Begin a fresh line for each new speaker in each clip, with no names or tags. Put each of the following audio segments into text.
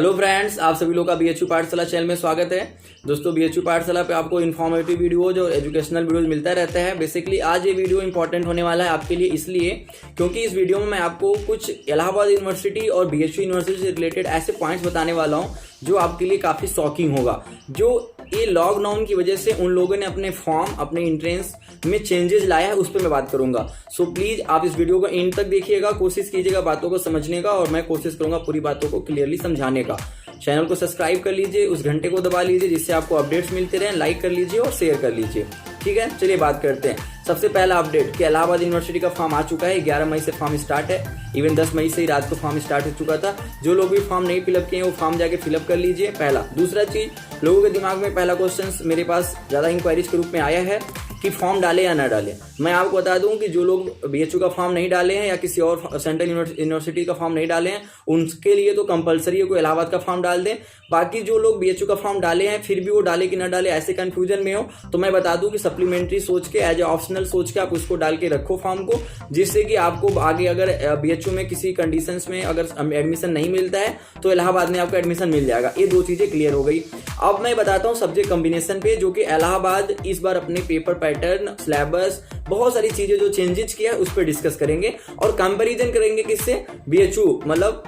Hello friends, आप सभी लोग का बीएचयू पाठशाला चैनल में स्वागत है। दोस्तों, बीएचयू पाठशाला पे आपको इन्फॉर्मेटिव वीडियोज और एजुकेशनल वीडियोज मिलता रहता है। बेसिकली आज ये वीडियो इंपॉर्टेंट होने वाला है आपके लिए, इसलिए क्योंकि इस वीडियो में मैं आपको कुछ इलाहाबाद यूनिवर्सिटी और बीएचयू यूनिवर्सिटी से रिलेटेड ऐसे पॉइंट्स बताने वाला हूँ जो आपके लिए काफ़ी शॉकिंग होगा। जो ये लॉकडाउन की वजह से उन लोगों ने अपने फॉर्म, अपने एंट्रेंस में चेंजेस लाया है, उस पर मैं बात करूंगा। सो प्लीज आप इस वीडियो को एंड तक देखिएगा, कोशिश कीजिएगा बातों को समझने का, और मैं कोशिश करूंगा पूरी बातों को क्लियरली समझाने का। चैनल को सब्सक्राइब कर लीजिए, उस घंटे को दबा लीजिए जिससे आपको अपडेट्स मिलते रहें, लाइक कर लीजिए और शेयर कर लीजिए। ठीक है, चलिए बात करते हैं। सबसे पहला अपडेट कि इलाहाबाद यूनिवर्सिटी का फॉर्म आ चुका है। 11 मई से फॉर्म स्टार्ट है। इवन 10 मई से ही रात को फॉर्म स्टार्ट हो चुका था। जो लोग भी फॉर्म नहीं फिलअप किए वो फॉर्म जाके फिलअप कर लीजिए। पहला। दूसरा चीज, लोगों के दिमाग में पहला क्वेश्चन मेरे पास ज्यादा इंक्वायरीज के रूप में आया है कि फॉर्म डाले या ना डाले। मैं आपको बता दूं कि जो लोग बीएचयू का फॉर्म नहीं डाले हैं या किसी और सेंट्रल यूनिवर्सिटी का फॉर्म नहीं डाले हैं, उनके लिए तो कंपलसरी है कि इलाहाबाद का फॉर्म डाल दें। बाकी जो लोग बीएचयू का फॉर्म डाले हैं फिर भी वो डाले कि ना डाले ऐसे कंफ्यूजन में हो, तो मैं बता दूं कि सप्लीमेंट्री सोच के, एज ए ऑप्शनल सोच के आप उसको डाल के रखो फॉर्म को, जिससे कि आपको आगे अगर बीएचयू में किसी कंडीशंस में अगर एडमिशन नहीं मिलता है तो इलाहाबाद में आपको एडमिशन मिल जाएगा। ये दो चीजें क्लियर हो गई। अब मैं बताता हूँ सब्जेक्ट कॉम्बिनेशन पे, जो कि इलाहाबाद इस बार अपने पेपर पैटर्न, सिलेबस, बहुत सारी चीजें जो चेंजेस किया है उस पर डिस्कस करेंगे और कंपैरिजन करेंगे किससे, बीएचयू मतलब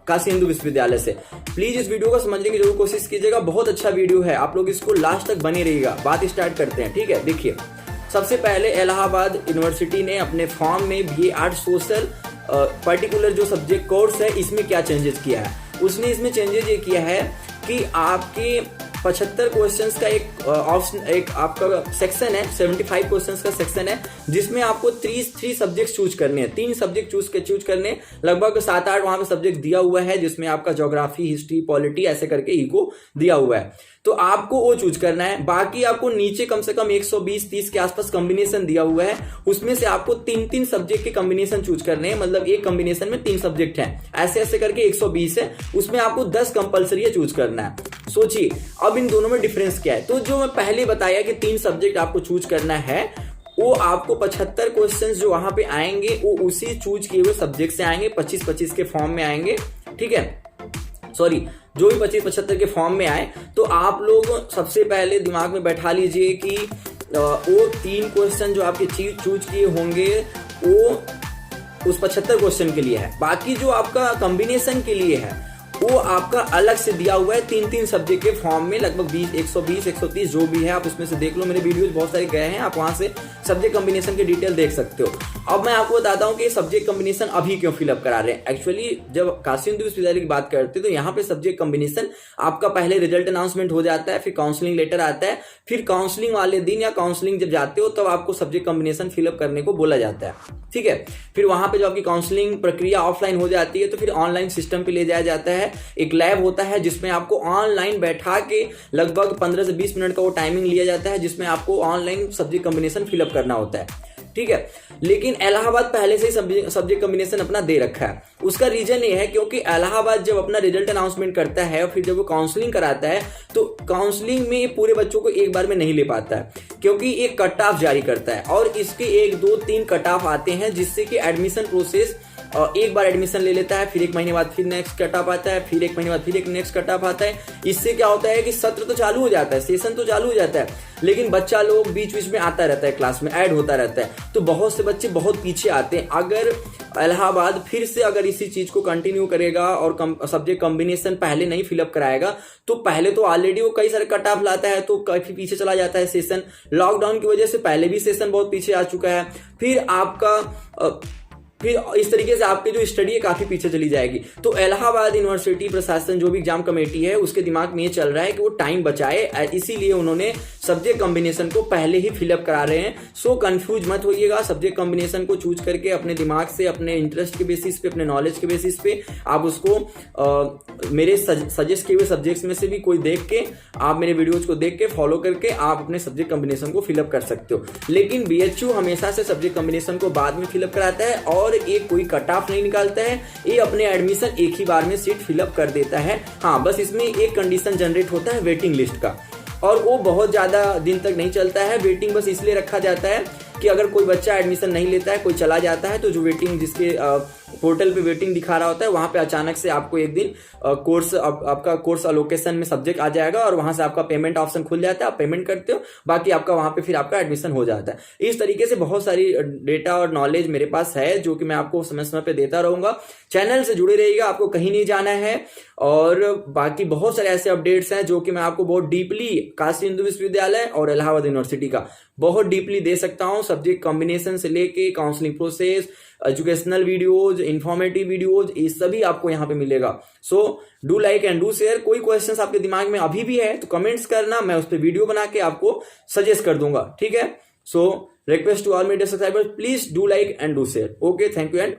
काशी हिंदू विश्वविद्यालय से। प्लीज इस वीडियो को समझने की जरूर कोशिश कीजिएगा, बहुत अच्छा वीडियो है, आप लोग इसको लास्ट तक बने रहिएगा। बात स्टार्ट करते हैं। ठीक है, देखिए सबसे पहले इलाहाबाद यूनिवर्सिटी ने अपने फॉर्म में बीए आर्ट सोशल पर्टिकुलर जो सब्जेक्ट कोर्स है इसमें क्या चेंजेस किया है। उसने इसमें चेंजेस ये किया है कि आपके 75 क्वेश्चंस का एक ऑप्शन, एक आपका सेक्शन है, 75 क्वेश्चंस का सेक्शन है, जिसमें आपको 3 सब्जेक्ट चूज करने हैं। 3 सब्जेक्ट चूज करने, लगभग 7-8 वहां पे सब्जेक्ट दिया हुआ है, जिसमें आपका ज्योग्राफी, हिस्ट्री, पॉलिटी ऐसे करके इको दिया हुआ है, तो आपको वो चूज करना है। बाकी आपको नीचे कम से कम 120-30 के आसपास कॉम्बिनेशन दिया हुआ है, उसमें से आपको 3-3 सब्जेक्ट के कॉम्बिनेशन चूज करने हैं। मतलब एक कॉम्बिनेशन में 3 सब्जेक्ट हैं, ऐसे ऐसे करके 120 है, उसमें आपको 10 कंपल्सरी चूज करना है। सोचिए अब इन दोनों में डिफरेंस क्या है। तो जो मैं पहले बताया कि 3 सब्जेक्ट आपको चूज करना है, वो आपको 75 क्वेश्चंस जो वहां पे आएंगे वो उसी चूज किए हुए सब्जेक्ट से आएंगे, 25-25 के फॉर्म में आएंगे। ठीक है, सॉरी, जो भी 25-75 के फॉर्म में आए, तो आप लोग सबसे पहले दिमाग में बैठा लीजिए कि वो 3 क्वेश्चन जो आपके चूज किए होंगे वो उस 75 क्वेश्चन के लिए है। बाकी जो आपका कॉम्बिनेशन के लिए है वो आपका अलग से दिया हुआ है 3-3 सब्जेक्ट के फॉर्म में, लगभग 120-130 जो भी है, आप उसमें से देख लो। मेरे वीडियोस बहुत सारे गए हैं, आप वहां से सब्जेक्ट कॉम्बिनेशन के डिटेल देख सकते हो। अब मैं आपको बताता हूं कि सब्जेक्ट कॉम्बिनेशन अभी क्यों फिलअप करा रहे हैं। एक्चुअली जब काशी हिंदू विश्वविद्यालय की बात करते हैं तो यहाँ पे सब्जेक्ट कॉम्बिनेशन आपका पहले रिजल्ट अनाउंसमेंट हो जाता है, फिर काउंसलिंग लेटर आता है, फिर काउंसलिंग वाले दिन या काउंसलिंग जब जाते हो तब आपको सब्जेक्ट कॉम्बिनेशन फिलअप करने को बोला जाता है। ठीक है, फिर वहां पे जो आपकी काउंसलिंग प्रक्रिया ऑफलाइन हो जाती है तो फिर ऑनलाइन सिस्टम पे ले जाया जाता है। एक लैब होता है जिसमें आपको ऑनलाइन बैठा के लगभग 15 से 20 मिनट का वो टाइमिंग लिया जाता है, जिसमें आपको ऑनलाइन सब्जेक्ट कॉम्बिनेशन फिलअप करना होता है। ठीक है, लेकिन इलाहाबाद पहले से ही सब्जेक्ट कॉम्बिनेशन अपना दे रखा है। उसका रीजन ये है क्योंकि इलाहाबाद जब अपना रिजल्ट अनाउंसमेंट करता है और फिर जब वो काउंसलिंग कराता है तो काउंसलिंग में पूरे बच्चों को एक बार में नहीं ले पाता है, क्योंकि एक कट ऑफ जारी करता है और इसके 1-2-3 कट ऑफ आते हैं, जिससे कि एडमिशन प्रोसेस एक बार एडमिशन ले लेता है, फिर 1 महीने बाद फिर नेक्स्ट कट ऑफ आता है, फिर 1 महीने बाद फिर एक नेक्स्ट कट ऑफ आता है। इससे क्या होता है कि सत्र तो चालू हो जाता है, सेशन तो चालू हो जाता है, लेकिन बच्चा लोग बीच बीच में आता रहता है, क्लास में ऐड होता रहता है, तो बहुत से बच्चे बहुत पीछे आते हैं। अगर इलाहाबाद फिर से अगर इसी चीज को कंटिन्यू करेगा और सब्जेक्ट कॉम्बिनेशन पहले नहीं फिलअप कराएगा तो पहले तो ऑलरेडी वो कई सारे कट ऑफ लाता है तो काफी पीछे चला जाता है सेशन। लॉकडाउन की वजह से पहले भी सेशन बहुत पीछे आ चुका है, फिर इस तरीके से आपकी जो स्टडी है काफी पीछे चली जाएगी। तो इलाहाबाद यूनिवर्सिटी प्रशासन, जो भी एग्जाम कमेटी है, उसके दिमाग में ये चल रहा है कि वो टाइम बचाए, इसीलिए उन्होंने सब्जेक्ट कॉम्बिनेशन को पहले ही फिलअप करा रहे हैं। सो कंफ्यूज मत होइएगा, सब्जेक्ट कॉम्बिनेशन को चूज करके अपने दिमाग से, अपने इंटरेस्ट के बेसिस पे, अपने नॉलेज के बेसिस पे आप उसको मेरे सजेस्ट किए हुए सब्जेक्ट्स में से भी कोई देख के, आप मेरे वीडियोज को देख के फॉलो करके आप अपने सब्जेक्ट कॉम्बिनेशन को फिलअप कर सकते हो। लेकिन बीएचयू हमेशा से सब्जेक्ट कॉम्बिनेशन को बाद में फिलअप कराता है और एक कोई कट ऑफ नहीं निकालता है, ये अपने एडमिशन एक ही बार में सीट फिलअप कर देता है। हाँ, बस इसमें एक कंडीशन जनरेट होता है वेटिंग लिस्ट का, और वो बहुत ज्यादा दिन तक नहीं चलता है। वेटिंग बस इसलिए रखा जाता है कि अगर कोई बच्चा एडमिशन नहीं लेता है, कोई चला जाता है, तो जो वेटिंग जिसके पोर्टल पे वेटिंग दिखा रहा होता है, वहां पे अचानक से आपको एक दिन कोर्स आपका कोर्स अलोकेशन में सब्जेक्ट आ जाएगा और वहां से आपका पेमेंट ऑप्शन खुल जाता है, आप पेमेंट करते हो, बाकी आपका वहां पे फिर आपका एडमिशन हो जाता है। इस तरीके से बहुत सारी डेटा और नॉलेज मेरे पास है जो कि मैं आपको समय समय पे देता रहूंगा। चैनल से जुड़े रहिएगा, आपको कहीं नहीं जाना है। और बाकी बहुत सारे ऐसे अपडेट्स हैं जो कि मैं आपको बहुत डीपली काशी हिंदू विश्वविद्यालय और इलाहाबाद यूनिवर्सिटी का बहुत डीपली दे सकता हूं, सब्जेक्ट कॉम्बिनेशन से लेके counselling process, educational videos, informative videos, ये सभी आपको यहाँ पे मिलेगा। So do like and do share. कोई क्वेश्चंस आपके दिमाग में अभी भी है तो कमेंट्स करना, मैं उस पर वीडियो बना के आपको सजेस्ट कर दूंगा, ठीक है। So request to all media subscribers, please do like and do share. Okay, thank you and